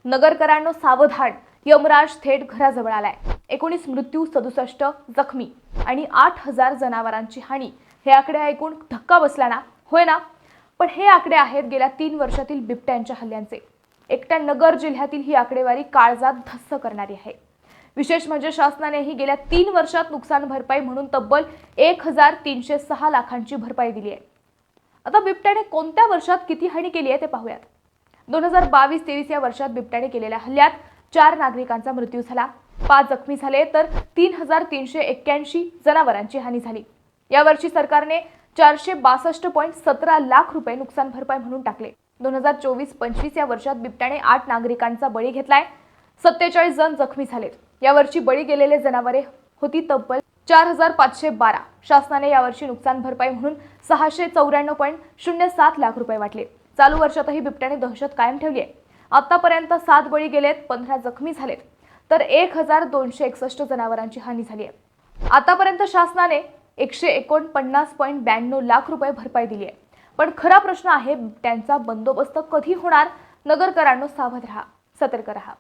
नगरकरांनो सावधान, यमराज थेट घराजवळ आलाय। 19 मृत्यू, 67 जखमी आणि 8,000 जनावरांची हानी। हे आकडे ऐकून धक्का बसला ना? होय ना? पण हे आकडे आहेत गेल्या 3 वर्षातील बिबट्यांच्या हल्ल्यांचे। एकट्या नगर जिल्ह्यातील ही आकडेवारी काळजात धस्स करणारी आहे। विशेष म्हणजे शासनानेही गेल्या 3 वर्षात नुकसान भरपाई म्हणून तब्बल 1,306 लाखांची भरपाई दिली आहे। आता बिबट्याने कोणत्या वर्षात किती हानी केली आहे ते पाहूयात। 2022-23 या वर्षात बिबट्याने केलेल्या हल्ल्यात 4 नागरिकांचा मृत्यू झाला, 5 जखमी झाले तर 3,381 जनावरांची हानी झाली। यावर्षी सरकारने 462.17 लाख रुपये नुकसान भरपाई म्हणून टाकले। 2024-25 या वर्षात बिबट्याने 8 नागरिकांचा बळी घेतलाय, 47 जण जखमी झालेत। यावर्षी बळी गेलेले जनावरे होती तब्बल 4,512। शासनाने यावर्षी नुकसान भरपाई म्हणून 694.07 लाख रुपये वाटले। चालू वर्षातही बिबट्याने दहशत कायम ठेवली आहे। आतापर्यंत 7 बळी गेलेत, 15 जखमी झालेत तर 1,261 जनावरांची हानी झाली आहे। आतापर्यंत शासनाने 149.92 लाख रुपये भरपाई दिली आहे। पण खरा प्रश्न आहे, बिबट्यांचा बंदोबस्त कधी होणार? नगरकरांनो सावध रहा, सतर्क रहा।